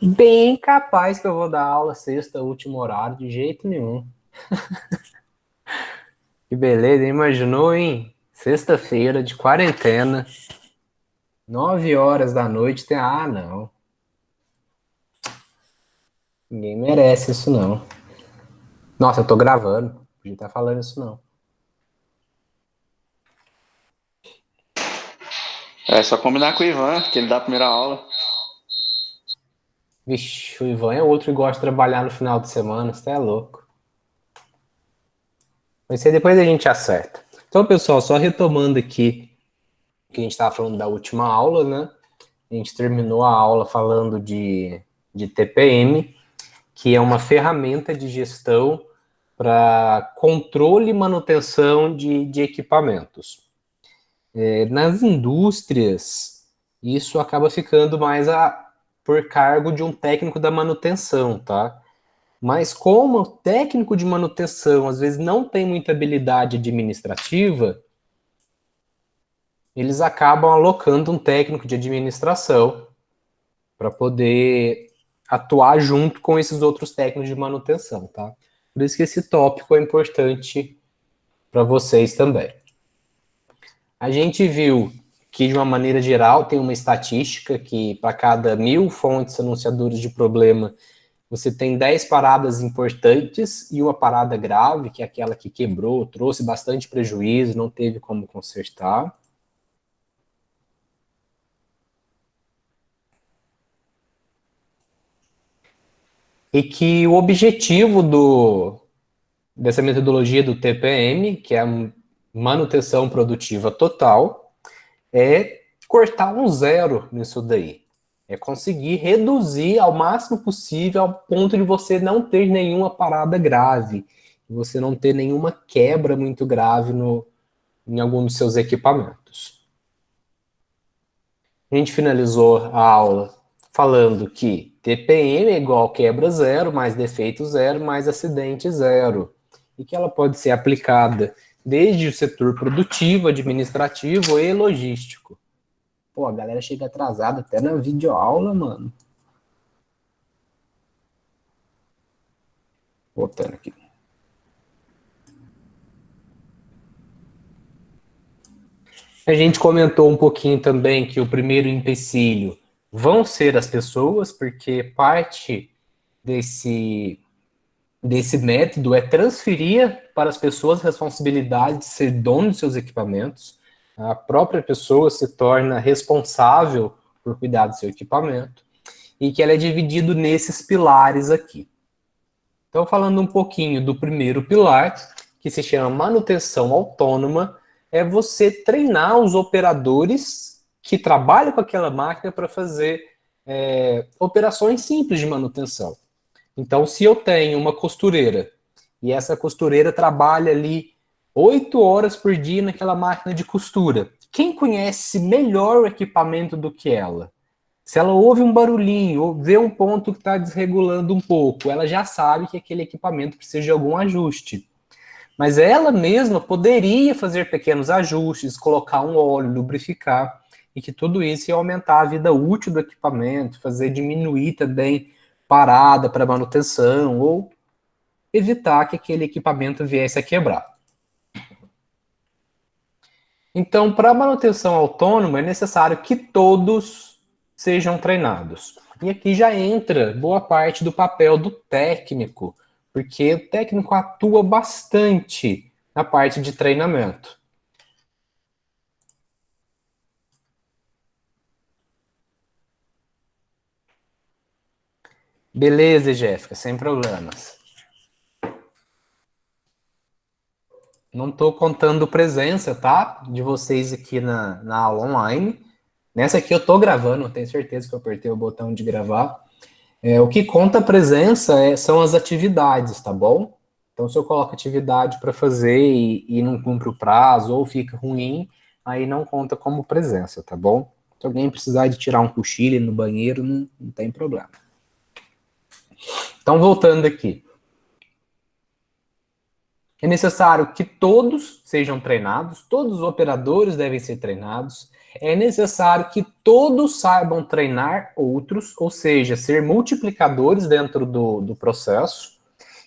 Bem capaz que eu vou dar aula sexta, último horário, de jeito nenhum. Que beleza, hein? Imaginou, hein? Sexta-feira de quarentena, 9 horas da noite, tem... Ah, não. Ninguém merece isso, não. Nossa, eu tô gravando. Não podia estar falando isso, não. É só combinar com o Ivan, que ele dá a primeira aula. Vixe, o Ivan é outro que gosta de trabalhar no final de semana, você é louco. Mas isso aí depois a gente acerta. Então, pessoal, só retomando aqui que a gente estava falando da última aula, né? A gente terminou a aula falando de TPM, que é uma ferramenta de gestão para controle e manutenção de equipamentos. Nas indústrias, isso acaba ficando mais por cargo de um técnico da manutenção, tá? Mas como o técnico de manutenção às vezes não tem muita habilidade administrativa, eles acabam alocando um técnico de administração para poder atuar junto com esses outros técnicos de manutenção, tá? Por isso que esse tópico é importante para vocês também. A gente viu que, de uma maneira geral, tem uma estatística que para cada 1.000 fontes anunciadoras de problema, você tem 10 paradas importantes e uma parada grave, que é aquela que quebrou, trouxe bastante prejuízo, não teve como consertar. E que o objetivo dessa metodologia do TPM, que é a manutenção produtiva total, é cortar um zero nisso daí. É conseguir reduzir ao máximo possível ao ponto de você não ter nenhuma parada grave, você não ter nenhuma quebra muito grave em algum dos seus equipamentos. A gente finalizou a aula falando que TPM é igual quebra zero, mais defeito zero, mais acidente zero. E que ela pode ser aplicada desde o setor produtivo, administrativo e logístico. Pô, a galera chega atrasada até na videoaula, mano. Voltando aqui. A gente comentou um pouquinho também que o primeiro empecilho vão ser as pessoas, porque parte desse método é transferir para as pessoas a responsabilidade de ser dono de seus equipamentos. A própria pessoa se torna responsável por cuidar do seu equipamento e que ela é dividido nesses pilares aqui. Então, falando um pouquinho do primeiro pilar, que se chama manutenção autônoma, é você treinar os operadores que trabalham com aquela máquina para fazer operações simples de manutenção. Então, se eu tenho uma costureira e essa costureira trabalha ali 8 horas por dia naquela máquina de costura, quem conhece melhor o equipamento do que ela? Se ela ouve um barulhinho ou vê um ponto que está desregulando um pouco, ela já sabe que aquele equipamento precisa de algum ajuste. Mas ela mesma poderia fazer pequenos ajustes, colocar um óleo, lubrificar, e que tudo isso ia aumentar a vida útil do equipamento, fazer diminuir também parada para manutenção ou evitar que aquele equipamento viesse a quebrar. Então, para manutenção autônoma, é necessário que todos sejam treinados. E aqui já entra boa parte do papel do técnico, porque o técnico atua bastante na parte de treinamento. Beleza, Jéssica, sem problemas. Não estou contando presença, tá? De vocês aqui na aula online. Nessa aqui eu estou gravando, tenho certeza que eu apertei o botão de gravar. O que conta a presença são as atividades, tá bom? Então, se eu coloco atividade para fazer e não cumpre o prazo ou fica ruim, aí não conta como presença, tá bom? Se alguém precisar de tirar um cochilo no banheiro, não tem problema. Então, voltando aqui. É necessário que todos sejam treinados, todos os operadores devem ser treinados. É necessário que todos saibam treinar outros, ou seja, ser multiplicadores dentro do processo,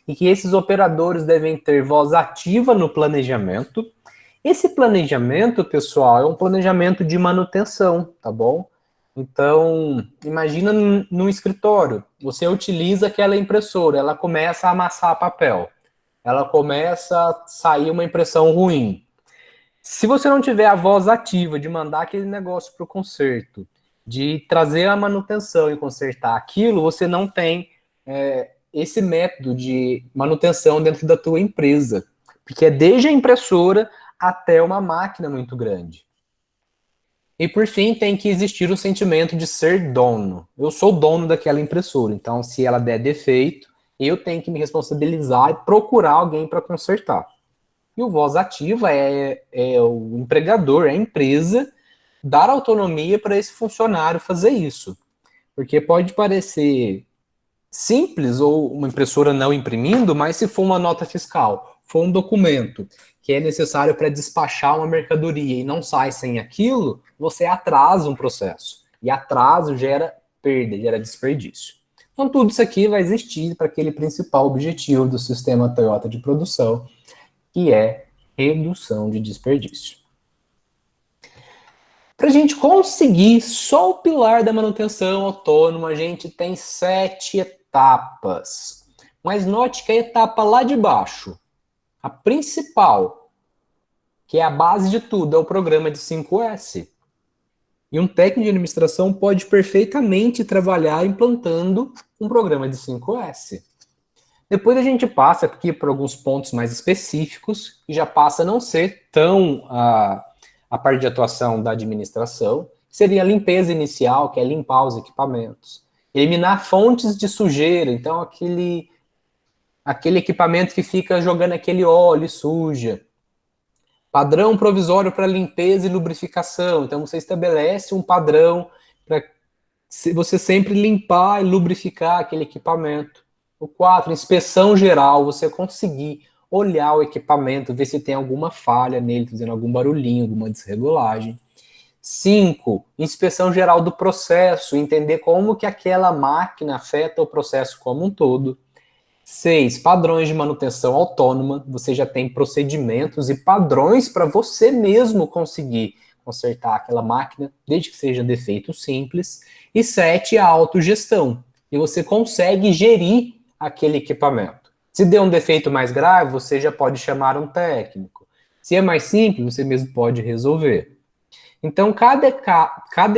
e que esses operadores devem ter voz ativa no planejamento. Esse planejamento, pessoal, é um planejamento de manutenção, tá bom? Então, imagina num escritório, você utiliza aquela impressora, ela começa a amassar papel, ela começa a sair uma impressão ruim. Se você não tiver a voz ativa de mandar aquele negócio para o conserto, de trazer a manutenção e consertar aquilo, você não tem esse método de manutenção dentro da tua empresa, porque é desde a impressora até uma máquina muito grande. E por fim, tem que existir o sentimento de ser dono. Eu sou dono daquela impressora, então se ela der defeito, eu tenho que me responsabilizar e procurar alguém para consertar. E o voz ativa é o empregador, é a empresa, dar autonomia para esse funcionário fazer isso. Porque pode parecer simples ou uma impressora não imprimindo, mas se for uma nota fiscal, for um documento que é necessário para despachar uma mercadoria e não sai sem aquilo, você atrasa um processo. E atraso gera perda, gera desperdício. Então tudo isso aqui vai existir para aquele principal objetivo do sistema Toyota de produção, que é redução de desperdício. Para a gente conseguir só o pilar da manutenção autônoma, a gente tem 7 etapas. Mas note que a etapa lá de baixo, a principal, que é a base de tudo, é o programa de 5S. E um técnico de administração pode perfeitamente trabalhar implantando um programa de 5S. Depois a gente passa aqui por alguns pontos mais específicos e já passa a não ser tão a parte de atuação da administração, seria a limpeza inicial, que é limpar os equipamentos. Eliminar fontes de sujeira, então aquele equipamento que fica jogando aquele óleo e suja. Padrão provisório para limpeza e lubrificação, então você estabelece um padrão para você sempre limpar e lubrificar aquele equipamento. O 4, inspeção geral, você conseguir olhar o equipamento, ver se tem alguma falha nele, fazendo algum barulhinho, alguma desregulagem. 5, inspeção geral do processo, entender como que aquela máquina afeta o processo como um todo. 6, padrões de manutenção autônoma, você já tem procedimentos e padrões para você mesmo conseguir consertar aquela máquina, desde que seja defeito simples. E 7, a autogestão, e você consegue gerir aquele equipamento. Se der um defeito mais grave, você já pode chamar um técnico. Se é mais simples, você mesmo pode resolver. Então, cada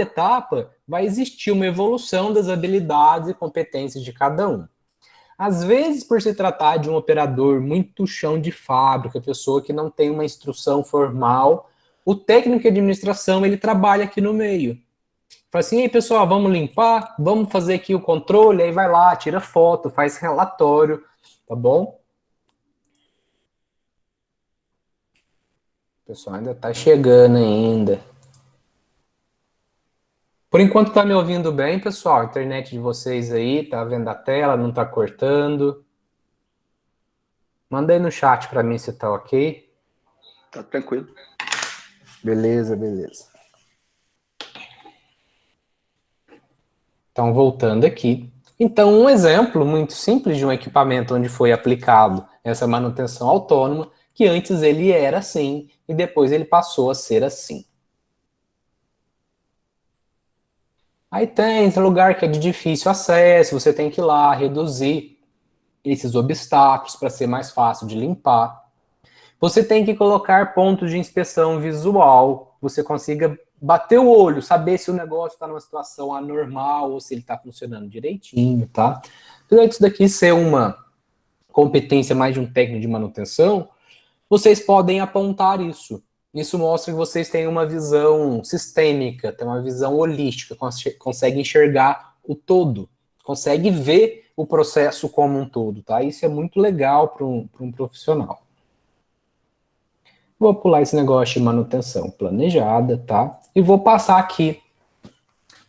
etapa vai existir uma evolução das habilidades e competências de cada um. Às vezes, por se tratar de um operador muito chão de fábrica, pessoa que não tem uma instrução formal, o técnico de administração, ele trabalha aqui no meio. Fala assim, ei pessoal, vamos limpar, vamos fazer aqui o controle, aí vai lá, tira foto, faz relatório, tá bom? O pessoal ainda tá chegando ainda. Por enquanto tá me ouvindo bem, pessoal? A internet de vocês aí, tá vendo a tela, não tá cortando? Manda aí no chat para mim se tá ok. Tá tranquilo. Beleza, beleza. Então, voltando aqui. Então, um exemplo muito simples de um equipamento onde foi aplicado essa manutenção autônoma, que antes ele era assim e depois ele passou a ser assim. Aí tem esse lugar que é de difícil acesso, você tem que ir lá reduzir esses obstáculos para ser mais fácil de limpar. Você tem que colocar pontos de inspeção visual, você consiga bater o olho, saber se o negócio está numa situação anormal ou se ele está funcionando direitinho, tá? Apesar disso daqui ser uma competência mais de um técnico de manutenção, vocês podem apontar isso. Isso mostra que vocês têm uma visão sistêmica, têm uma visão holística, conseguem enxergar o todo, conseguem ver o processo como um todo, tá? Isso é muito legal para um profissional. Vou pular esse negócio de manutenção planejada, tá? E vou passar aqui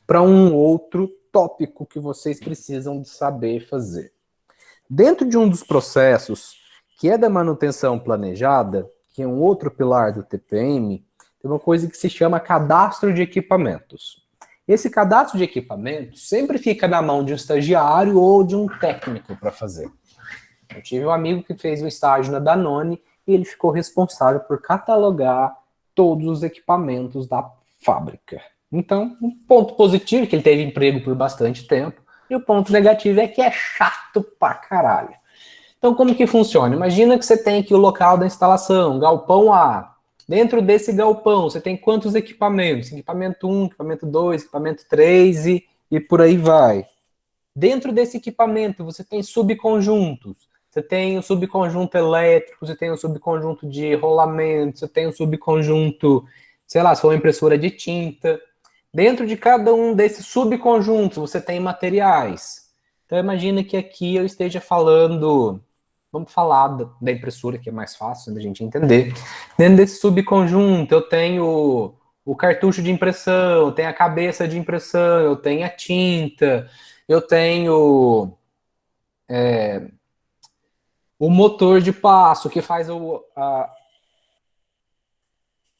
para um outro tópico que vocês precisam de saber fazer. Dentro de um dos processos, que é da manutenção planejada, que é um outro pilar do TPM, tem uma coisa que se chama cadastro de equipamentos. Esse cadastro de equipamentos sempre fica na mão de um estagiário ou de um técnico para fazer. Eu tive um amigo que fez um estágio na Danone e ele ficou responsável por catalogar todos os equipamentos da fábrica. Então, um ponto positivo é que ele teve emprego por bastante tempo, e o ponto negativo é que é chato pra caralho. Então, como que funciona? Imagina que você tem aqui o local da instalação, galpão A. Dentro desse galpão, você tem quantos equipamentos? Equipamento 1, equipamento 2, equipamento 3 e por aí vai. Dentro desse equipamento, você tem subconjuntos. Você tem o subconjunto elétrico, você tem o subconjunto de rolamento, você tem o subconjunto, sei lá, se for uma impressora de tinta. Dentro de cada um desses subconjuntos, você tem materiais. Então, imagina que aqui eu esteja falando... Vamos falar da impressora, que é mais fácil da gente entender. Dentro desse subconjunto, eu tenho o cartucho de impressão, eu tenho a cabeça de impressão, eu tenho a tinta, eu tenho o motor de passo, que faz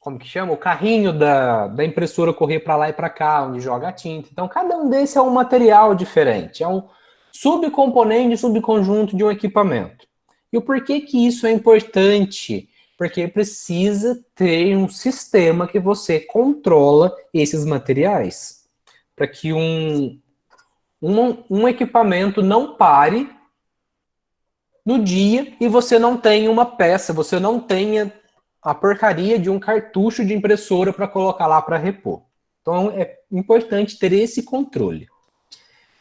como que chama? O carrinho da impressora correr para lá e para cá, onde joga a tinta. Então, cada um desses é um material diferente, é um subcomponente, subconjunto de um equipamento. E o porquê que isso é importante? Porque precisa ter um sistema que você controla esses materiais, para que um equipamento não pare no dia e você não tenha uma peça, você não tenha a porcaria de um cartucho de impressora para colocar lá para repor. Então é importante ter esse controle.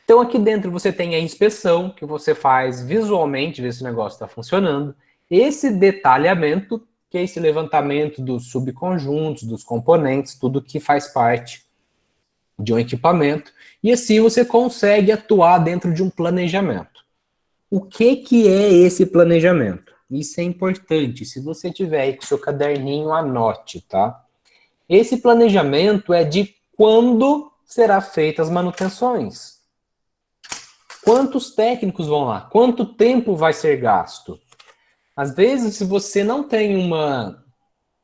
Então aqui dentro você tem a inspeção, que você faz visualmente, ver se o negócio está funcionando. Esse detalhamento, que é esse levantamento dos subconjuntos, dos componentes, tudo que faz parte de um equipamento. E assim você consegue atuar dentro de um planejamento. O que é esse planejamento? Isso é importante. Se você tiver aí com o seu caderninho, anote, tá? Esse planejamento é de quando será feitas as manutenções. Quantos técnicos vão lá? Quanto tempo vai ser gasto? Às vezes, se você não tem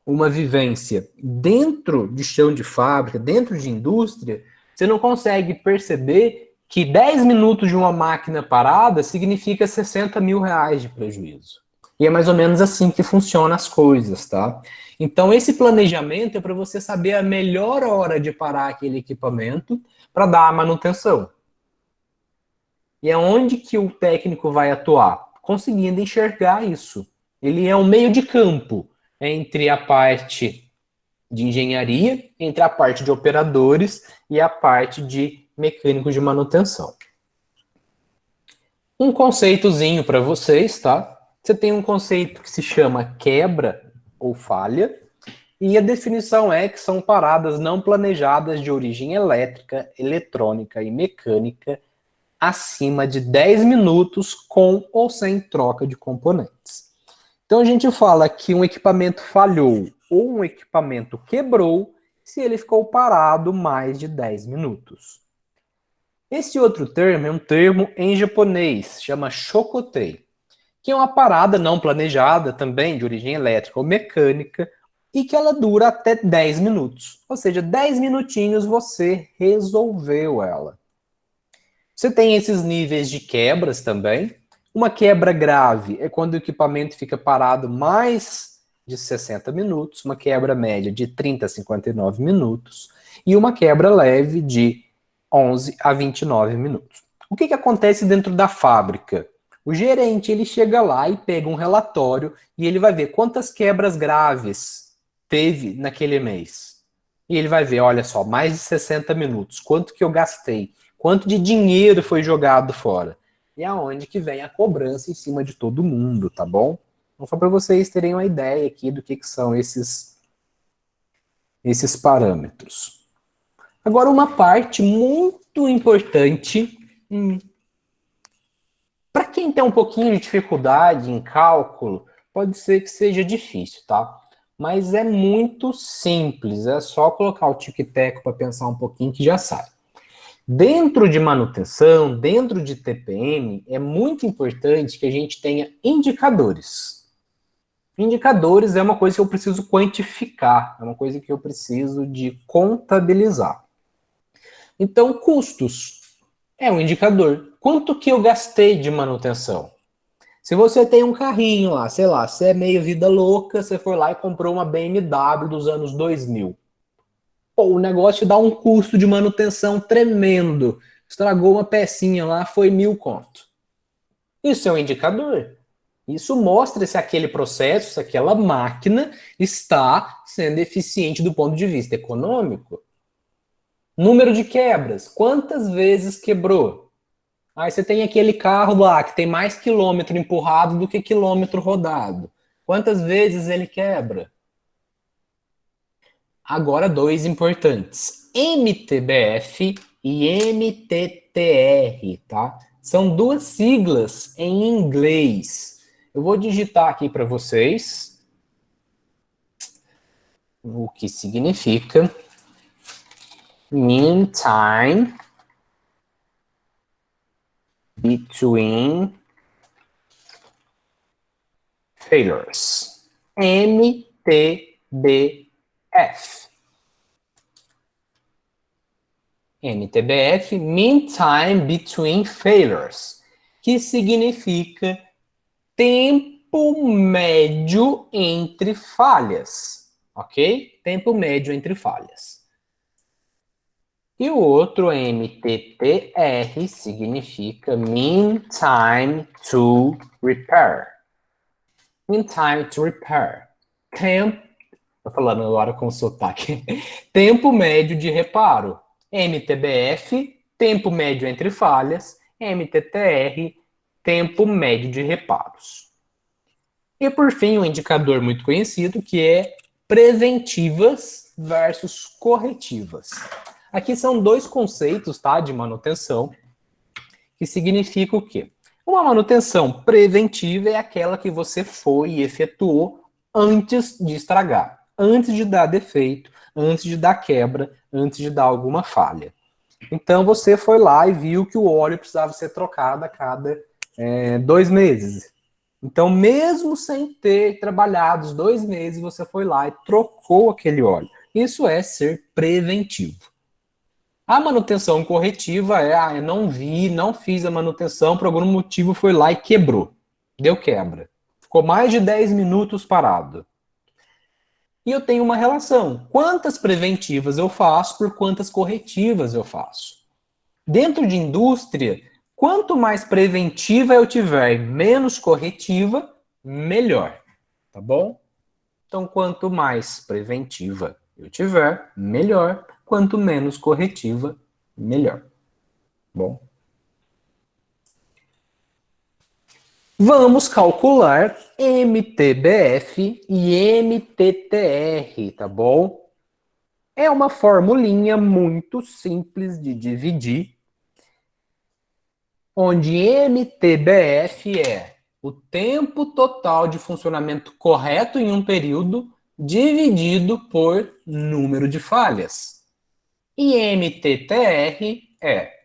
uma vivência dentro de chão de fábrica, dentro de indústria, você não consegue perceber que 10 minutos de uma máquina parada significa 60 mil reais de prejuízo. E é mais ou menos assim que funcionam as coisas, tá? Então, esse planejamento é para você saber a melhor hora de parar aquele equipamento para dar a manutenção. E é onde que o técnico vai atuar? Conseguindo enxergar isso. Ele é um meio de campo entre a parte de engenharia, entre a parte de operadores e a parte de mecânicos de manutenção. Um conceitozinho para vocês, tá? Você tem um conceito que se chama quebra ou falha, e a definição é que são paradas não planejadas de origem elétrica, eletrônica e mecânica acima de 10 minutos com ou sem troca de componentes. Então a gente fala que um equipamento falhou ou um equipamento quebrou se ele ficou parado mais de 10 minutos. Esse outro termo é um termo em japonês, chama shokotei, que é uma parada não planejada também de origem elétrica ou mecânica e que ela dura até 10 minutos. Ou seja, 10 minutinhos você resolveu ela. Você tem esses níveis de quebras também. Uma quebra grave é quando o equipamento fica parado mais de 60 minutos, uma quebra média de 30 a 59 minutos e uma quebra leve de 11 a 29 minutos. O que acontece dentro da fábrica? O gerente ele chega lá e pega um relatório e ele vai ver quantas quebras graves teve naquele mês. E ele vai ver, olha só, mais de 60 minutos, quanto que eu gastei? Quanto de dinheiro foi jogado fora? E aonde que vem a cobrança em cima de todo mundo, tá bom? Então, só para vocês terem uma ideia aqui do que são esses parâmetros. Agora, uma parte muito importante, para quem tem um pouquinho de dificuldade em cálculo, pode ser que seja difícil, tá? Mas é muito simples, é só colocar o tic-teco para pensar um pouquinho que já sai. Dentro de manutenção, dentro de TPM, é muito importante que a gente tenha indicadores. Indicadores é uma coisa que eu preciso quantificar, é uma coisa que eu preciso de contabilizar. Então, custos é um indicador. Quanto que eu gastei de manutenção? Se você tem um carrinho lá, sei lá, você é meio vida louca, você foi lá e comprou uma BMW dos anos 2000. Pô, o negócio te dá um custo de manutenção tremendo. Estragou uma pecinha lá, foi 1.000 conto. Isso é um indicador. Isso mostra se aquele processo, se aquela máquina está sendo eficiente do ponto de vista econômico. Número de quebras. Quantas vezes quebrou? Aí você tem aquele carro lá que tem mais quilômetro empurrado do que quilômetro rodado. Quantas vezes ele quebra? Agora, dois importantes: MTBF e MTTR, tá? São duas siglas em inglês. Eu vou digitar aqui para vocês o que significa mean time between failures. MTBF. MTBF, Mean Time Between Failures, que significa tempo médio entre falhas, ok? Tempo médio entre falhas. E o outro, MTTR, significa Mean Time to Repair. Mean Time to Repair. Tô falando agora com sotaque. Tempo médio de reparo. MTBF, tempo médio entre falhas. MTTR, tempo médio de reparos. E por fim, um indicador muito conhecido que é preventivas versus corretivas. Aqui são dois conceitos, tá, de manutenção, que significa o quê? Uma manutenção preventiva é aquela que você foi e efetuou antes de estragar, antes de dar defeito, antes de dar quebra, antes de dar alguma falha. Então você foi lá e viu que o óleo precisava ser trocado a cada 2 meses. Então, mesmo sem ter trabalhado os 2 meses, você foi lá e trocou aquele óleo. Isso é ser preventivo. A manutenção corretiva é, eu não vi, não fiz a manutenção, por algum motivo foi lá e quebrou. Deu quebra. Ficou mais de 10 minutos parado. E eu tenho uma relação. Quantas preventivas eu faço por quantas corretivas eu faço? Dentro de indústria, quanto mais preventiva eu tiver e menos corretiva, melhor. Tá bom? Então, quanto mais preventiva eu tiver, melhor. Quanto menos corretiva, melhor. Bom. Vamos calcular MTBF e MTTR, tá bom? É uma formulinha muito simples de dividir, onde MTBF é o tempo total de funcionamento correto em um período dividido por número de falhas. E MTTR é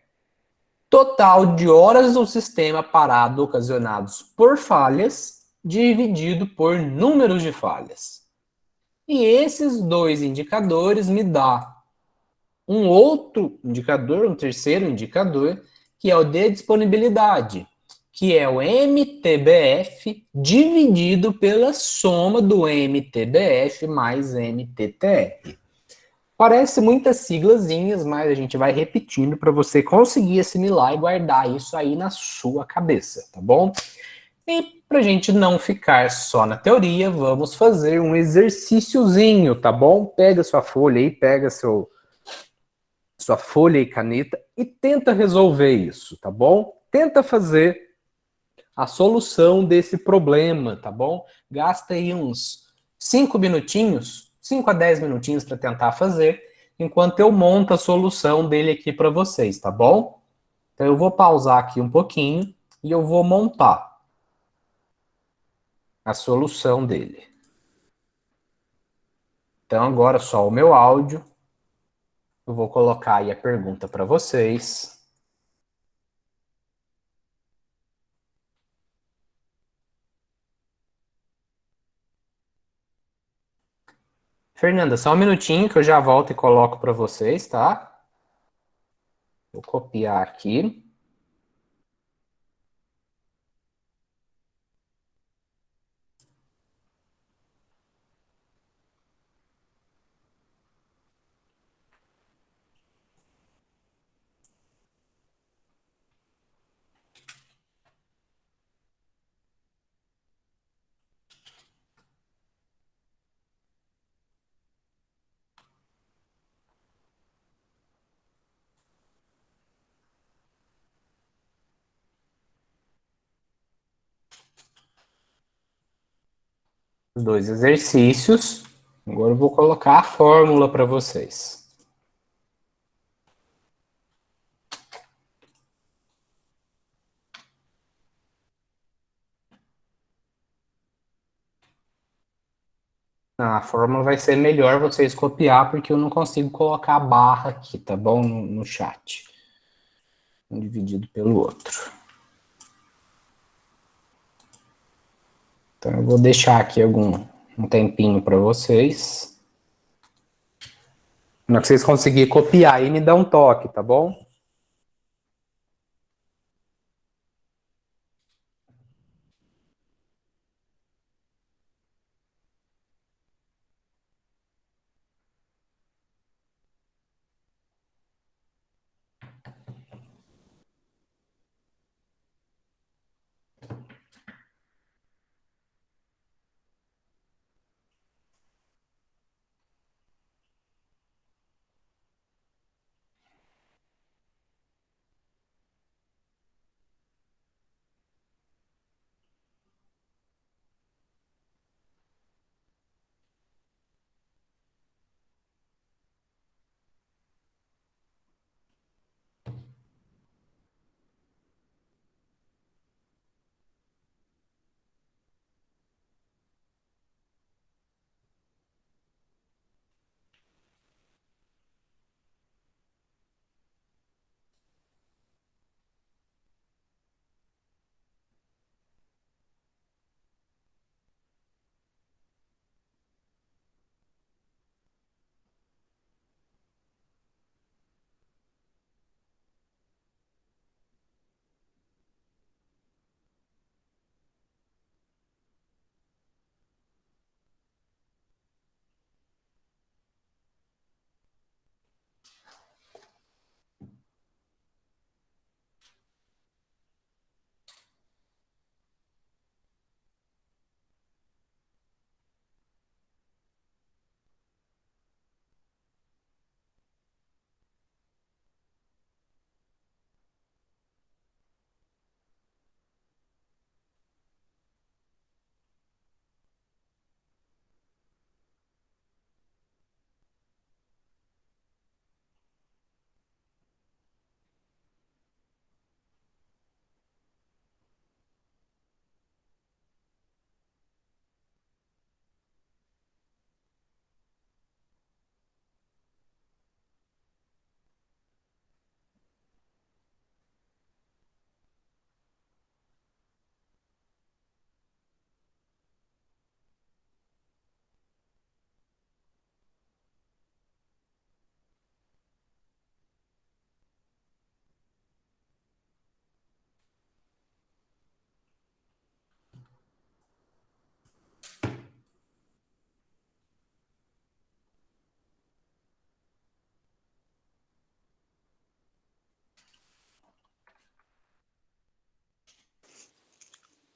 total de horas do sistema parado ocasionados por falhas dividido por números de falhas. E esses dois indicadores me dá um outro indicador, um terceiro indicador, que é o de disponibilidade, que é o MTBF dividido pela soma do MTBF mais MTTR. Parece muitas siglazinhas, mas a gente vai repetindo para você conseguir assimilar e guardar isso aí na sua cabeça, tá bom? E para a gente não ficar só na teoria, vamos fazer um exercíciozinho, tá bom? Pega sua folha aí, pega sua folha e caneta e tenta resolver isso, tá bom? Tenta fazer a solução desse problema, tá bom? Gasta aí uns 5 minutinhos, 5 a 10 minutinhos para tentar fazer, enquanto eu monto a solução dele aqui para vocês, tá bom? Então eu vou pausar aqui um pouquinho e eu vou montar a solução dele. Então agora só o meu áudio. Eu vou colocar aí a pergunta para vocês. Fernanda, só um minutinho que eu já volto e coloco para vocês, tá? Vou copiar aqui. Os dois exercícios. Agora eu vou colocar a fórmula para vocês. A fórmula vai ser melhor vocês copiar, porque eu não consigo colocar a barra aqui, tá bom? No chat. Um dividido pelo outro. Então eu vou deixar aqui um tempinho para vocês. Na hora que vocês conseguirem copiar aí, me dá um toque, tá bom?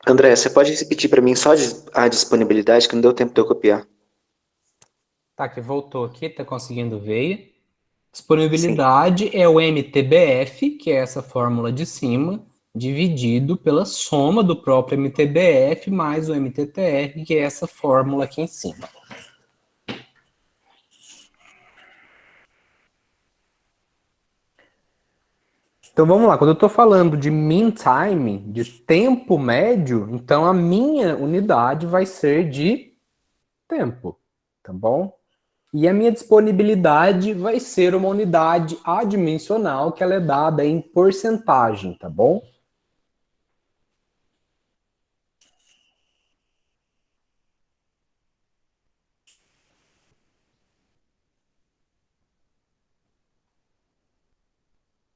André, você pode repetir para mim só a disponibilidade que não deu tempo de eu copiar? Tá, que voltou aqui, tá conseguindo ver. Sim. Disponibilidade é o MTBF, que é essa fórmula de cima, dividido pela soma do próprio MTBF mais o MTTR, que é essa fórmula aqui em cima. Então vamos lá, quando eu estou falando de mean time, de tempo médio, então a minha unidade vai ser de tempo, tá bom? E a minha disponibilidade vai ser uma unidade adimensional que ela é dada em porcentagem, tá bom?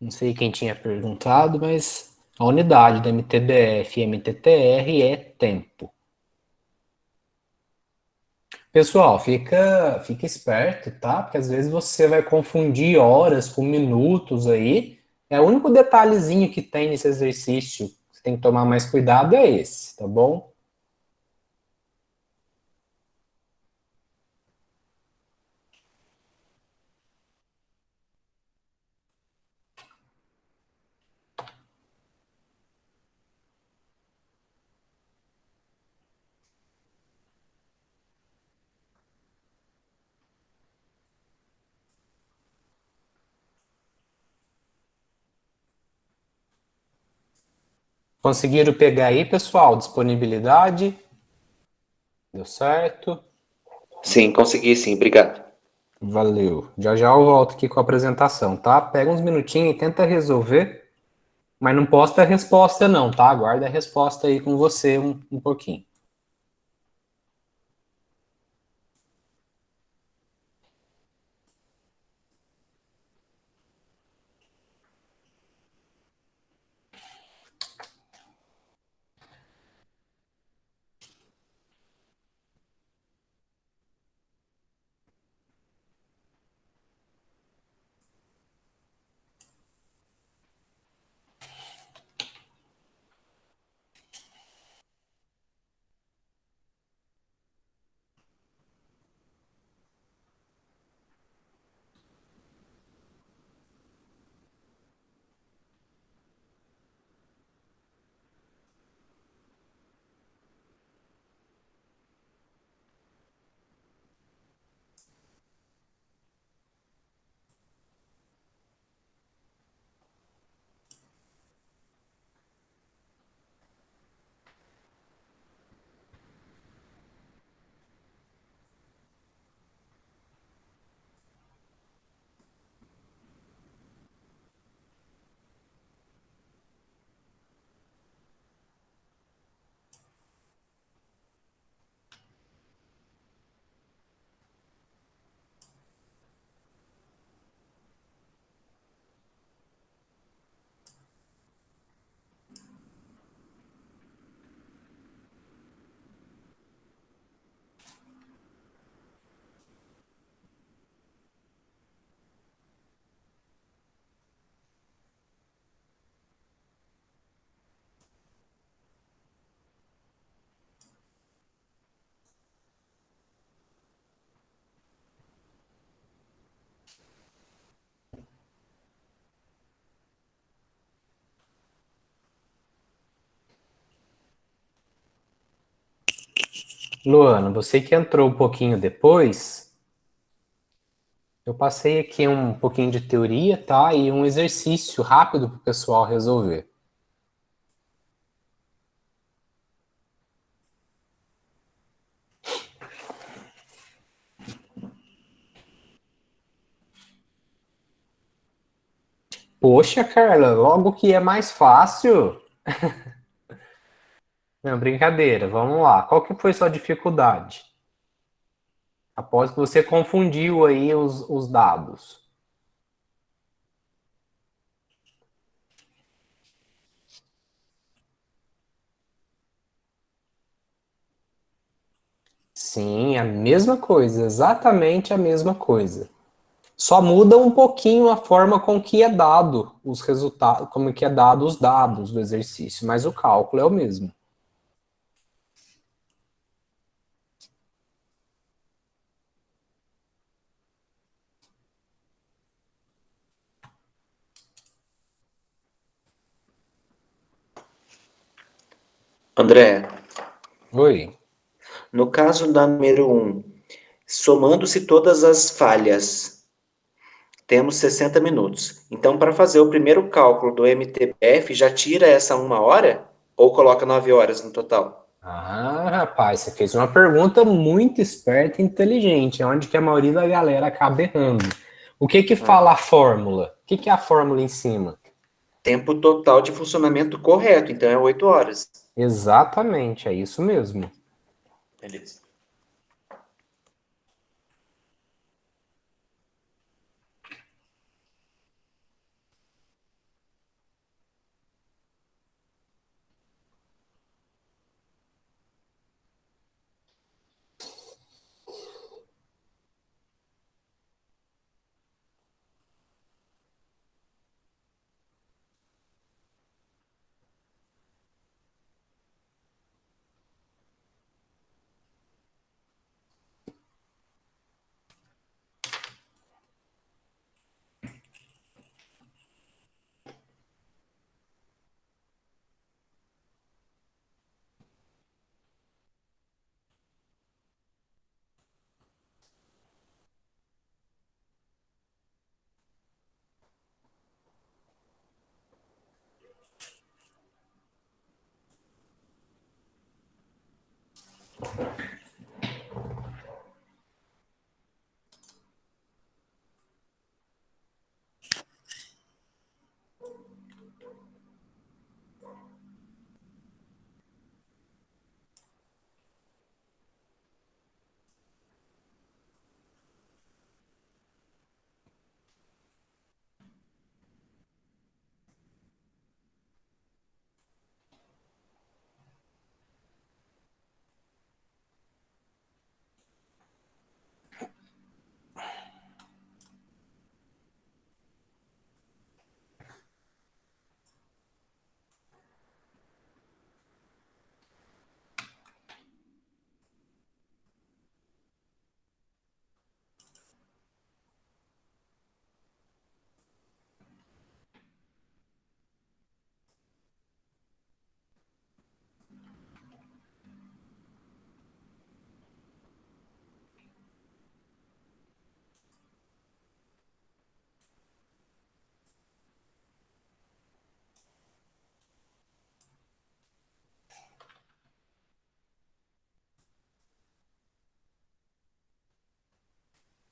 Não sei quem tinha perguntado, mas a unidade da MTBF e MTTR é tempo. Pessoal, fica esperto, tá? Porque às vezes você vai confundir horas com minutos aí. É o único detalhezinho que tem nesse exercício. Você tem que tomar mais cuidado é esse, tá bom? Conseguiram pegar aí, pessoal? Disponibilidade? Deu certo? Sim, consegui sim, obrigado. Valeu. Já já eu volto aqui com a apresentação, tá? Pega uns minutinhos e tenta resolver, mas não posta a resposta não, tá? Aguarda a resposta aí com você um pouquinho. Luana, você que entrou um pouquinho depois, eu passei aqui um pouquinho de teoria, tá? E um exercício rápido para o pessoal resolver. Poxa, Carla, logo que é mais fácil. Não, brincadeira, vamos lá. Qual que foi sua dificuldade? Após que você confundiu aí os dados. Sim, a mesma coisa, exatamente a mesma coisa. Só muda um pouquinho a forma com que é dado os resultados, como que é dado os dados do exercício, mas o cálculo é o mesmo. André, Oi. no caso da número um, somando-se todas as falhas, temos 60 minutos. Então, para fazer o primeiro cálculo do MTBF, já tira essa 1 hora ou coloca 9 horas no total? Ah, rapaz, você fez uma pergunta muito esperta e inteligente, onde que a maioria da galera acaba errando. O que que fala a fórmula? O que que é a fórmula em cima? Tempo total de funcionamento correto, então é 8 horas. Exatamente, é isso mesmo. Beleza.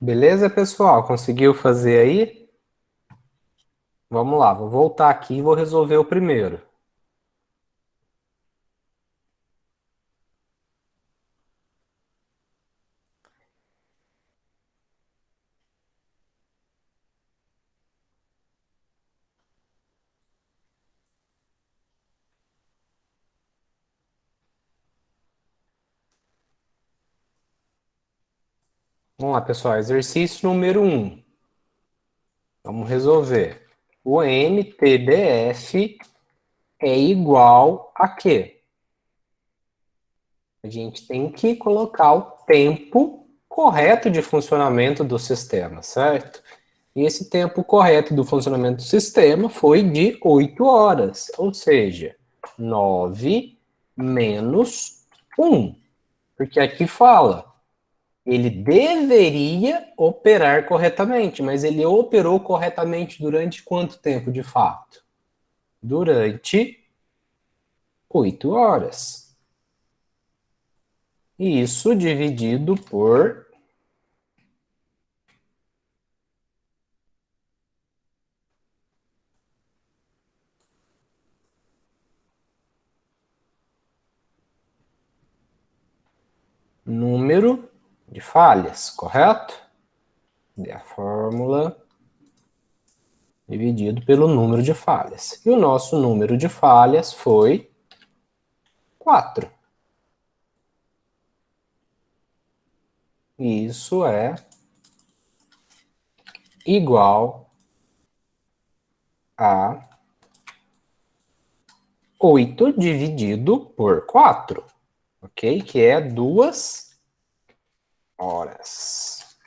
Beleza, pessoal? Conseguiu fazer aí? Vamos lá, vou voltar aqui e vou resolver o primeiro. Vamos lá, pessoal. Exercício número 1. Vamos resolver. O MTBF é igual a quê? A gente tem que colocar o tempo correto de funcionamento do sistema, certo? E esse tempo correto do funcionamento do sistema foi de 8 horas, ou seja, 9 menos 1. Porque aqui fala, ele deveria operar corretamente, mas ele operou corretamente durante quanto tempo de fato? Durante 8 horas. E isso dividido por número de falhas, correto? É a fórmula dividido pelo número de falhas. E o nosso número de falhas foi 4. Isso é igual a 8 dividido por 4, ok? Que é 2 horas.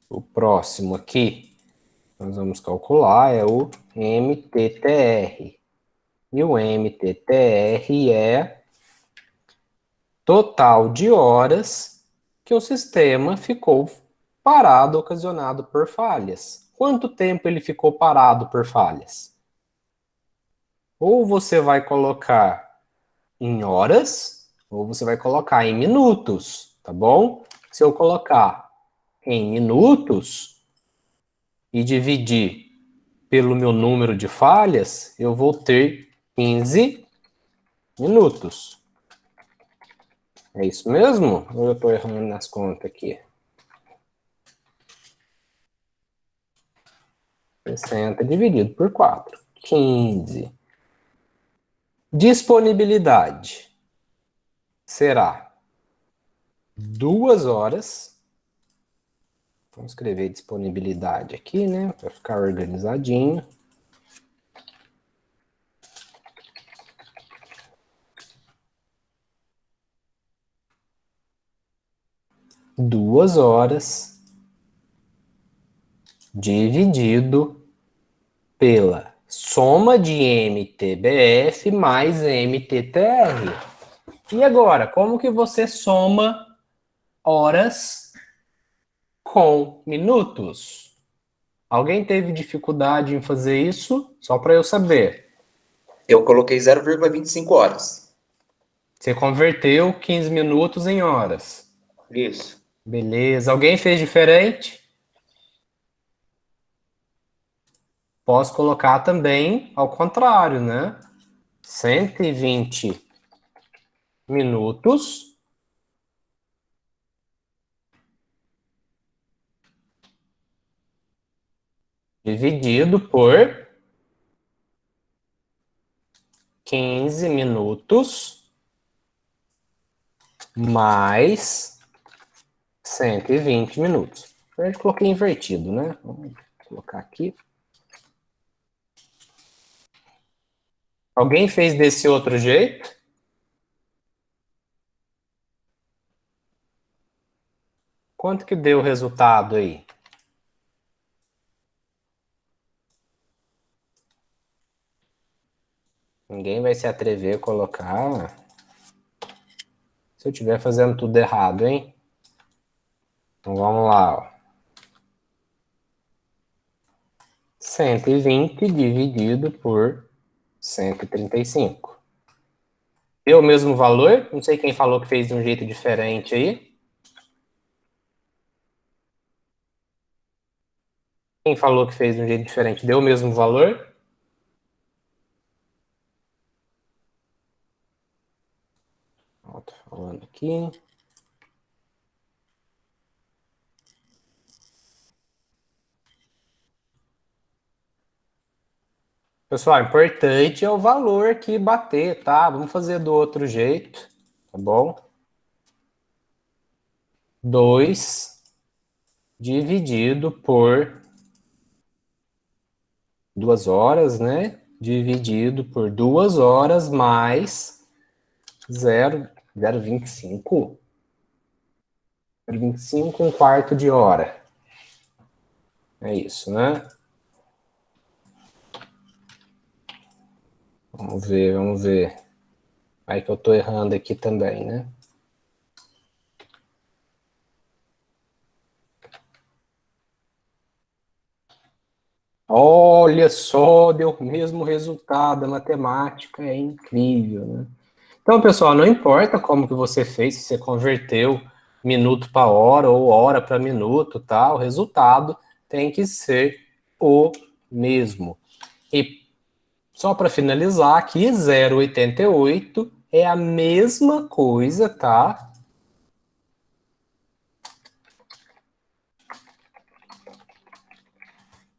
O próximo aqui, nós vamos calcular, é o MTTR. E o MTTR é total de horas que o sistema ficou parado, ocasionado por falhas. Quanto tempo ele ficou parado por falhas? Ou você vai colocar em horas, ou você vai colocar em minutos, tá bom? Se eu colocar em minutos e dividir pelo meu número de falhas, eu vou ter 15 minutos. É isso mesmo? Ou eu estou errando nas contas aqui? 60 dividido por 4. 15. Disponibilidade será 2 horas. Vamos escrever disponibilidade aqui, né? Para ficar organizadinho. Duas horas dividido pela soma de MTBF mais MTTR. E agora, como que você soma horas com minutos? Alguém teve dificuldade em fazer isso? Só para eu saber. Eu coloquei 0,25 horas. Você converteu 15 minutos em horas. Isso. Beleza. Alguém fez diferente? Posso colocar também ao contrário, né? 120 minutos dividido por 15 minutos mais 120 minutos. Eu coloquei invertido, né? Vamos colocar aqui. Alguém fez desse outro jeito? Quanto que deu o resultado aí? Ninguém vai se atrever a colocar. Se eu estiver fazendo tudo errado, hein? Então vamos lá, ó. 120 dividido por 135. Deu o mesmo valor? Não sei quem falou que fez de um jeito diferente aí. Quem falou que fez de um jeito diferente deu o mesmo valor? Ó, tô falando aqui. Pessoal, importante é o valor aqui bater, tá? Vamos fazer do outro jeito, tá bom? 2 dividido por 2 horas, né? Dividido por 2 horas mais 0,25. 0,25, um quarto de hora. É isso, né? Vamos ver, vamos ver. Aí que eu tô errando aqui também, né? Olha só, deu o mesmo resultado. A matemática é incrível, né? Então, pessoal, não importa como que você fez, se você converteu minuto para hora ou hora para minuto, tá? O resultado tem que ser o mesmo. E só para finalizar aqui, 0,88 é a mesma coisa, tá?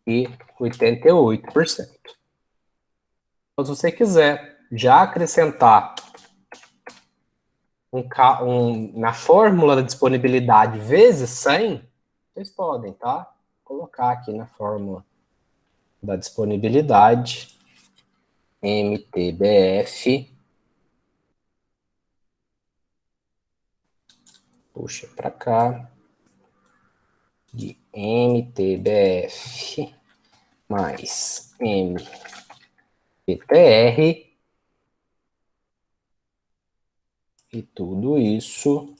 E 88%. Então, se você quiser já acrescentar na fórmula da disponibilidade vezes 100, vocês podem, tá? Colocar aqui na fórmula da disponibilidade MTBF, puxa para cá, de MTBF mais MPTR, e tudo isso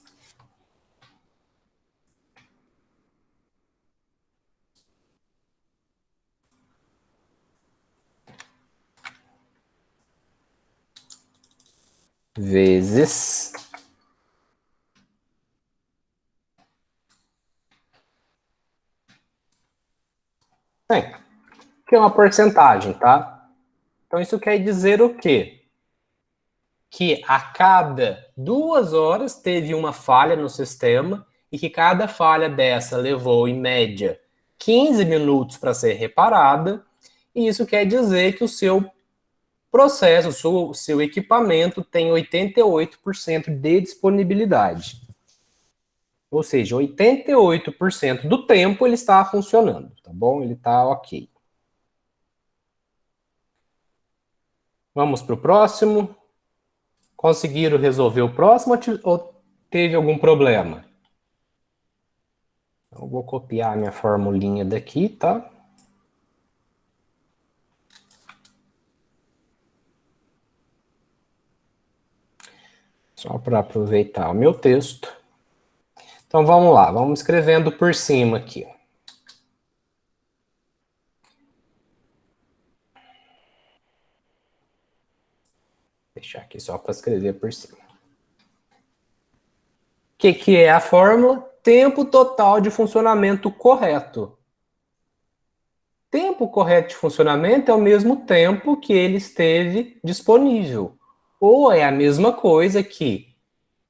vezes que é uma porcentagem, tá? Então isso quer dizer o quê? Que a cada 2 horas teve uma falha no sistema e que cada falha dessa levou, em média, 15 minutos para ser reparada, e isso quer dizer que o seu processo, o seu equipamento tem 88% de disponibilidade. Ou seja, 88% do tempo ele está funcionando, tá bom? Ele está ok. Vamos para o próximo. Conseguiram resolver o próximo ou teve algum problema? Eu vou copiar a minha formulinha daqui, tá? Só para aproveitar o meu texto. Então vamos lá, vamos escrevendo por cima aqui. deixar aqui só para escrever por cima. O que é a fórmula? Tempo total de funcionamento correto. Tempo correto de funcionamento é o mesmo tempo que ele esteve disponível. Ou é a mesma coisa que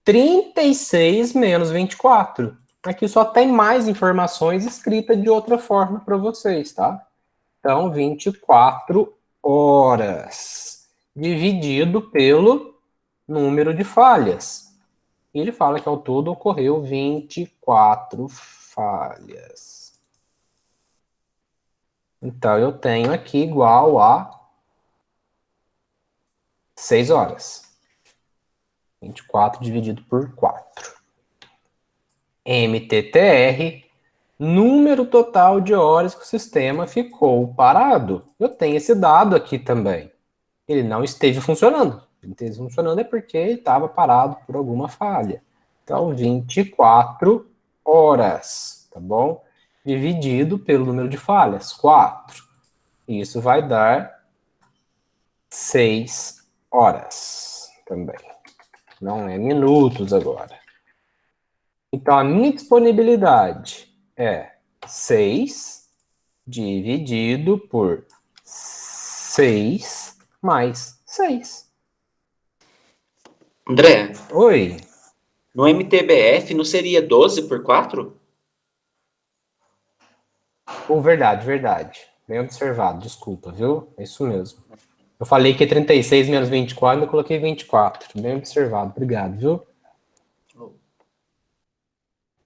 36 menos 24. Aqui só tem mais informações escritas de outra forma para vocês, tá? Então, 24 horas dividido pelo número de falhas. E ele fala que ao todo ocorreu 24 falhas. Então, eu tenho aqui igual a 6 horas. 24 dividido por 4. MTTR, número total de horas que o sistema ficou parado. Eu tenho esse dado aqui também. Ele não esteve funcionando. Ele esteve funcionando é porque ele estava parado por alguma falha. Então, 24 horas, tá bom? Dividido pelo número de falhas, 4. Isso vai dar 6 horas também. Não é minutos agora. Então, a minha disponibilidade é 6 dividido por 6 mais 6. André, Oi. no MTBF não seria 12 por 4? Oh, verdade. Bem observado, desculpa, viu? É isso mesmo. Eu falei que é 36 menos 24, eu coloquei 24. Bem observado, obrigado, viu?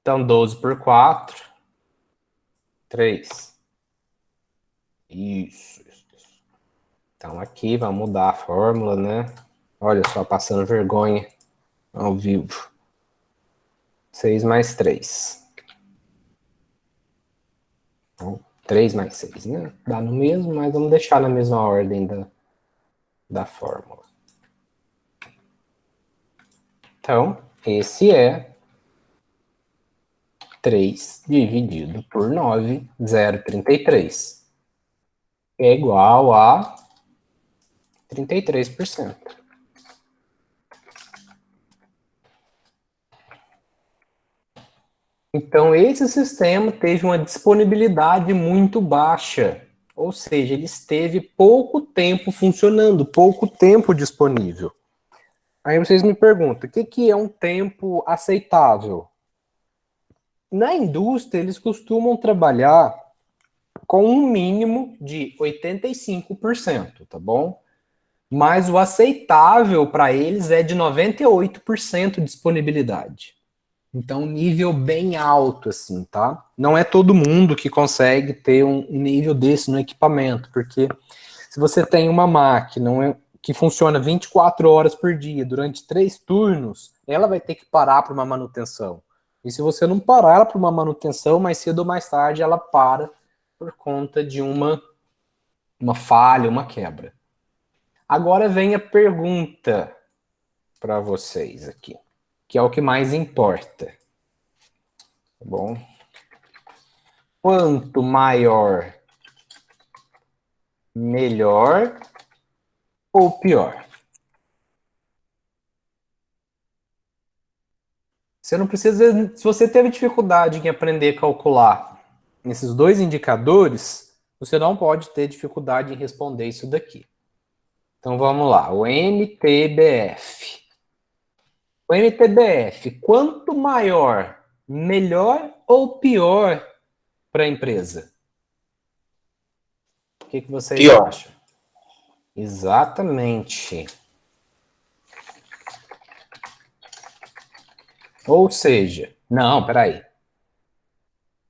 Então, 12 por 4, 3. Isso. Então, aqui, vamos mudar a fórmula, né? Olha só, passando vergonha ao vivo. 6 mais 3. Então, 3 mais 6, né? Dá no mesmo, mas vamos deixar na mesma ordem da fórmula. Então, esse é 3 dividido por 9, 0,33. É igual a 33%. Então, esse sistema teve uma disponibilidade muito baixa. Ou seja, ele esteve pouco tempo funcionando, pouco tempo disponível. Aí vocês me perguntam, o que é um tempo aceitável? Na indústria, eles costumam trabalhar com um mínimo de 85%, tá bom? Mas o aceitável para eles é de 98% de disponibilidade. Então, nível bem alto, assim, tá? Não é todo mundo que consegue ter um nível desse no equipamento, porque se você tem uma máquina que funciona 24 horas por dia, durante 3 turnos, ela vai ter que parar para uma manutenção. E se você não parar ela para uma manutenção, mais cedo ou mais tarde ela para por conta de uma falha, uma quebra. Agora vem a pergunta para vocês aqui, que é o que mais importa. Tá bom? Quanto maior, melhor ou pior? Você não precisa, se você teve dificuldade em aprender a calcular nesses dois indicadores, você não pode ter dificuldade em responder isso daqui. Então vamos lá, o MTBF. O MTBF, quanto maior, melhor ou pior para a empresa? O que vocês acham? Exatamente. Ou seja, não, peraí.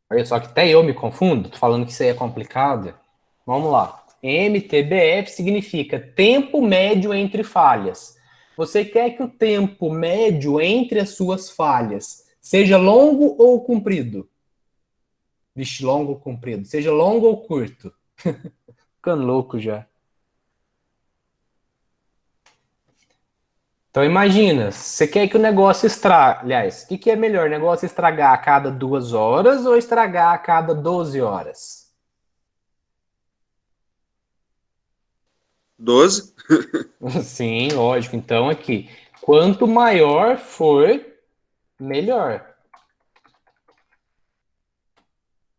Olha só que até eu me confundo, tô falando que isso aí é complicado. Vamos lá. MTBF significa tempo médio entre falhas. Você quer que o tempo médio entre as suas falhas seja longo ou comprido? Vixe, longo ou comprido. Seja longo ou curto? Ficando louco já. Então imagina, você quer que o negócio estrague. Aliás, o que é melhor? O negócio estragar a cada 2 horas ou estragar a cada 12 horas? 12? Sim, lógico. Então, aqui, quanto maior for, melhor.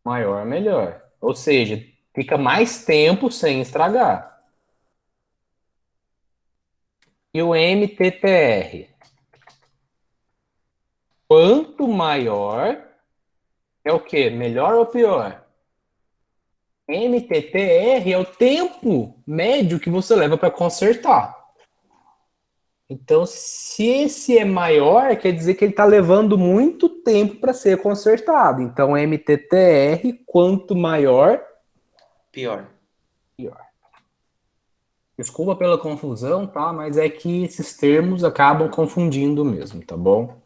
Maior, melhor. Ou seja, fica mais tempo sem estragar. E o MTTR? Quanto maior, é o quê? Melhor ou pior? MTTR é o tempo médio que você leva para consertar. Então, se esse é maior, quer dizer que ele está levando muito tempo para ser consertado. Então, MTTR, quanto maior, Pior. pior. Desculpa pela confusão, tá? Mas é que esses termos acabam confundindo mesmo, tá bom?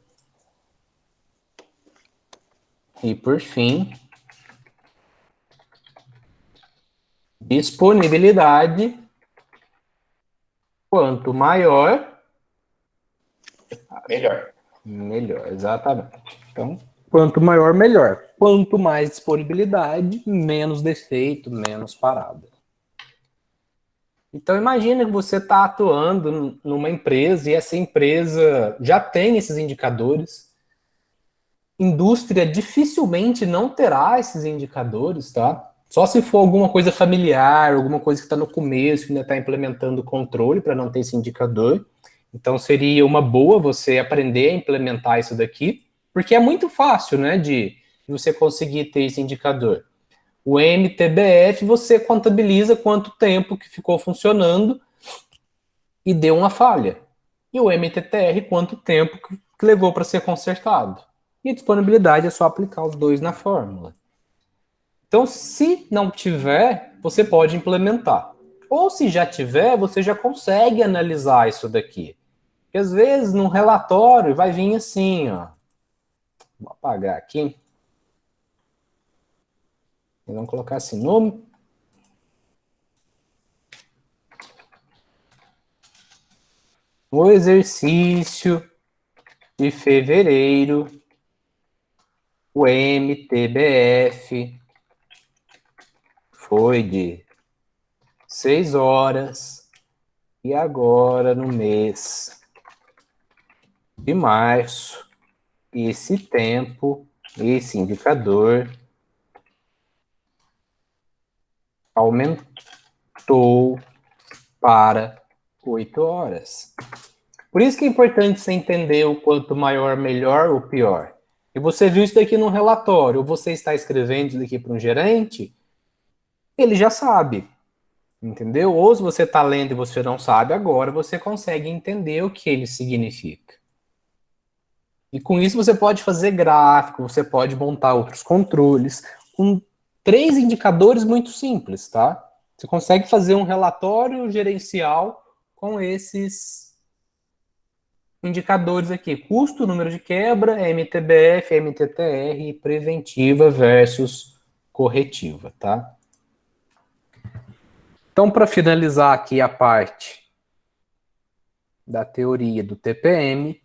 E por fim, disponibilidade. Quanto maior, Melhor. melhor, exatamente. Então, quanto maior, melhor. Quanto mais disponibilidade, menos defeito, menos parada. Então, imagina que você está atuando numa empresa e essa empresa já tem esses indicadores. Indústria dificilmente não terá esses indicadores, tá? Só se for alguma coisa familiar, alguma coisa que está no começo, que ainda está implementando o controle para não ter esse indicador. Então, seria uma boa você aprender a implementar isso daqui, porque é muito fácil, né, de você conseguir ter esse indicador. O MTBF, você contabiliza quanto tempo que ficou funcionando e deu uma falha. E o MTTR, quanto tempo que levou para ser consertado. E a disponibilidade é só aplicar os dois na fórmula. Então, se não tiver, você pode implementar. Ou se já tiver, você já consegue analisar isso daqui. Porque às vezes, num relatório, vai vir assim, ó. Vou apagar aqui. E vamos colocar assim, no exercício de fevereiro, o MTBF foi de 6 horas e agora no mês de março, esse tempo, esse indicador aumentou para 8 horas. Por isso que é importante você entender o quanto maior, melhor ou pior. E você viu isso daqui no relatório, ou você está escrevendo isso daqui para um gerente, ele já sabe, entendeu? Ou se você está lendo e você não sabe agora, você consegue entender o que ele significa. E com isso você pode fazer gráfico, você pode montar outros controles, com 3 indicadores muito simples, tá? Você consegue fazer um relatório gerencial com esses indicadores aqui. Custo, número de quebra, MTBF, MTTR, preventiva versus corretiva, tá? Então, para finalizar aqui a parte da teoria do TPM,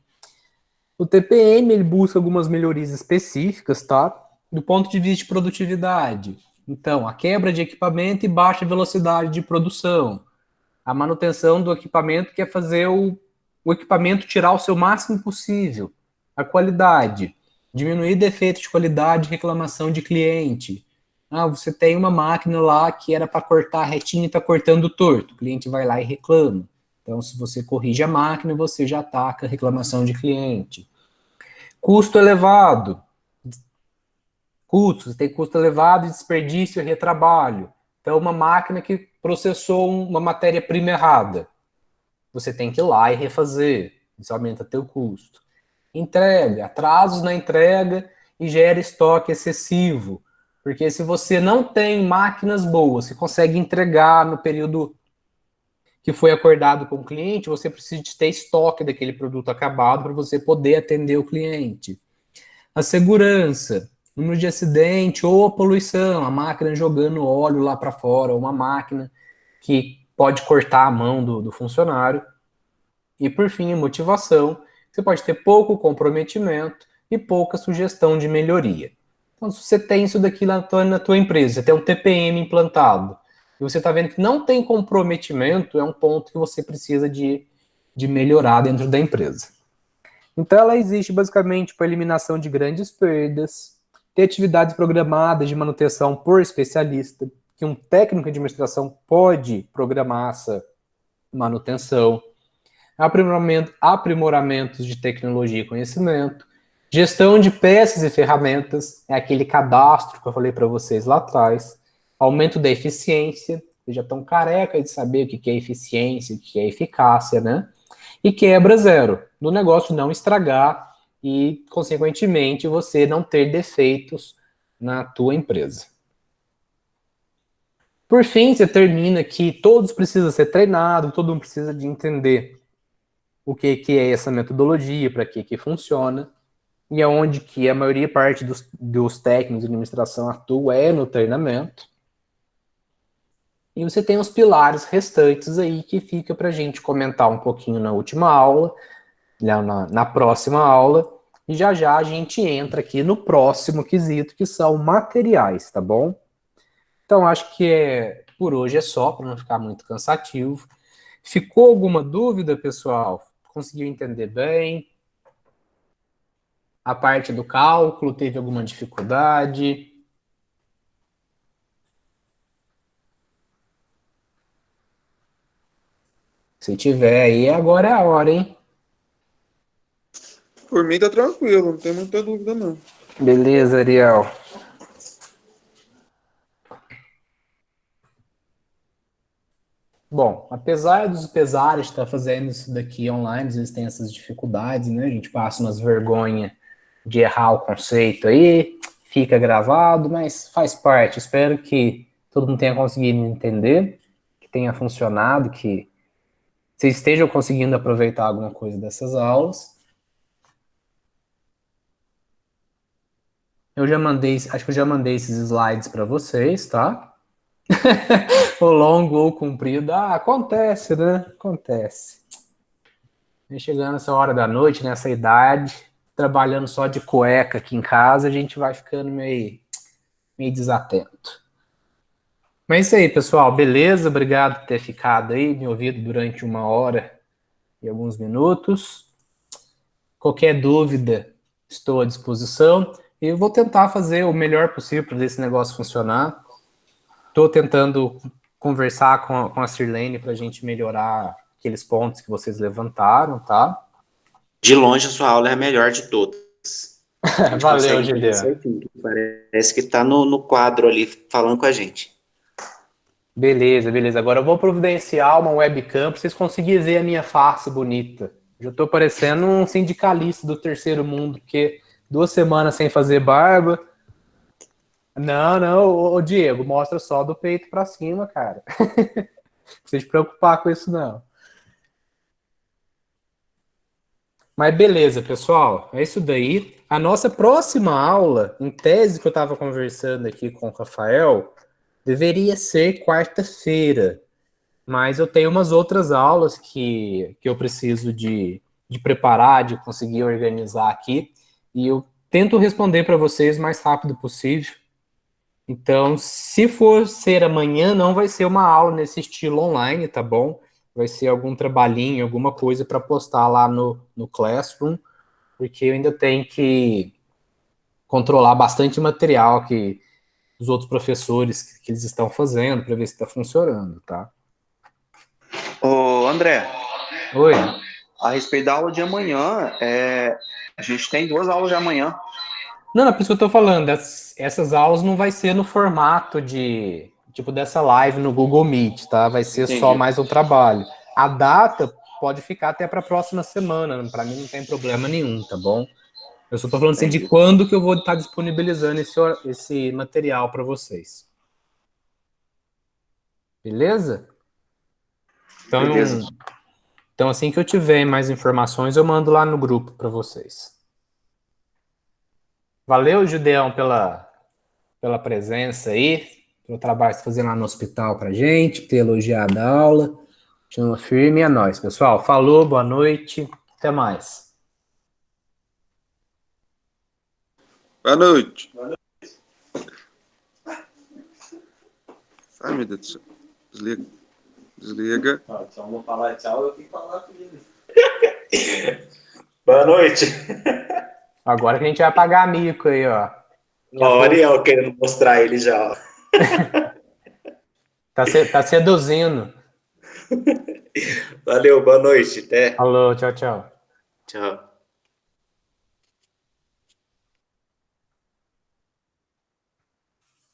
o TPM ele busca algumas melhorias específicas, tá? Do ponto de vista de produtividade. Então, a quebra de equipamento e baixa velocidade de produção. A manutenção do equipamento que é fazer o equipamento tirar o seu máximo possível. A qualidade. Diminuir defeito de qualidade e reclamação de cliente. Ah, você tem uma máquina lá que era para cortar retinho e está cortando torto. O cliente vai lá e reclama. Então, se você corrige a máquina, você já ataca a reclamação de cliente. Custo elevado. Custos, tem custo elevado de desperdício e retrabalho. Então, uma máquina que processou uma matéria-prima errada, você tem que ir lá e refazer. Isso aumenta teu custo. Entrega, atrasos na entrega e gera estoque excessivo. Porque se você não tem máquinas boas, você consegue entregar no período que foi acordado com o cliente, você precisa de ter estoque daquele produto acabado para você poder atender o cliente. A segurança, número de acidente ou a poluição, a máquina jogando óleo lá para fora, ou uma máquina que pode cortar a mão do funcionário. E por fim, a motivação, você pode ter pouco comprometimento e pouca sugestão de melhoria. Então, se você tem isso daqui na tua empresa, você tem um TPM implantado, e você está vendo que não tem comprometimento, é um ponto que você precisa de melhorar dentro da empresa. Então, ela existe basicamente para eliminação de grandes perdas, ter atividades programadas de manutenção por especialista, que um técnico de administração pode programar essa manutenção, aprimoramentos de tecnologia e conhecimento, gestão de peças e ferramentas, é aquele cadastro que eu falei para vocês lá atrás, aumento da eficiência, vocês já estão careca de saber o que é eficiência, o que é eficácia, né? E quebra zero, do negócio não estragar e, consequentemente, você não ter defeitos na tua empresa. Por fim, você termina que todos precisam ser treinados, todo mundo precisa de entender o que é essa metodologia, para que funciona, e aonde que a maioria parte dos técnicos de administração atua é no treinamento. E você tem os pilares restantes aí que fica para a gente comentar um pouquinho na última aula, na próxima aula, e já a gente entra aqui no próximo quesito, que são materiais, tá bom? Então, acho que por hoje é só, para não ficar muito cansativo. Ficou alguma dúvida, pessoal? Conseguiu entender bem? A parte do cálculo, teve alguma dificuldade? Se tiver aí, agora é a hora, hein? Por mim tá tranquilo, não tem muita dúvida não. Beleza, Ariel. Bom, apesar dos pesares de estar fazendo isso daqui online, às vezes tem essas dificuldades, né? A gente passa umas vergonhas de errar o conceito aí, fica gravado, mas faz parte. Espero que todo mundo tenha conseguido entender, que tenha funcionado, que vocês estejam conseguindo aproveitar alguma coisa dessas aulas. Acho que eu já mandei esses slides para vocês, tá? O longo ou comprido, acontece, né? Acontece. Vem chegando essa hora da noite, nessa idade, trabalhando só de cueca aqui em casa, a gente vai ficando meio desatento. Mas é isso aí, pessoal. Beleza? Obrigado por ter ficado aí, me ouvido durante 1 hora e alguns minutos. Qualquer dúvida, estou à disposição. Eu vou tentar fazer o melhor possível para ver esse negócio funcionar. Estou tentando conversar com a Sirlene para a gente melhorar aqueles pontos que vocês levantaram, tá? De longe, a sua aula é a melhor de todas. A gente Valeu, consegue entender Juliano. certinho. Parece que está no quadro ali falando com a gente. Beleza, beleza. Agora eu vou providenciar uma webcam para vocês conseguirem ver a minha face bonita. Já estou parecendo um sindicalista do terceiro mundo, porque 2 semanas sem fazer barba. Não, ô Diego, mostra só do peito para cima, cara. Não precisa te preocupar com isso, não. Mas beleza, pessoal, é isso daí. A nossa próxima aula, em tese que eu estava conversando aqui com o Rafael, deveria ser quarta-feira. Mas eu tenho umas outras aulas que eu preciso de preparar, de conseguir organizar aqui. E eu tento responder para vocês o mais rápido possível. Então, se for ser amanhã, não vai ser uma aula nesse estilo online, tá bom? Vai ser algum trabalhinho, alguma coisa para postar lá no Classroom, porque eu ainda tenho que controlar bastante material que os outros professores que eles estão fazendo para ver se está funcionando, tá? Ô, André, Oi. a respeito da aula de amanhã, a gente tem 2 aulas de amanhã. Não, é por isso que eu tô falando. Essas aulas não vai ser no formato de, tipo, dessa live no Google Meet, tá? Vai ser Entendi. só mais um trabalho. A data pode ficar até para a próxima semana. Para mim não tem problema nenhum, tá bom? Eu só tô falando assim de quando que eu vou estar disponibilizando esse material para vocês. Beleza? Então, Beleza. então, assim que eu tiver mais informações, eu mando lá no grupo para vocês. Valeu, Judeão, pela presença aí, pelo trabalho que você está fazendo lá no hospital pra gente, ter elogiado a aula. Continua firme, é nóis, pessoal. Falou, boa noite, até mais. Boa noite. Ai, meu Deus do céu. Desliga. Desliga. Só vou falar tchau, eu tenho que falar com ele. Boa noite. Agora que a gente vai pagar mico aí, ó. Ó, o Ariel querendo mostrar ele já, ó. Tá seduzindo. Valeu, boa noite. Até. Falou, tchau, tchau. Tchau.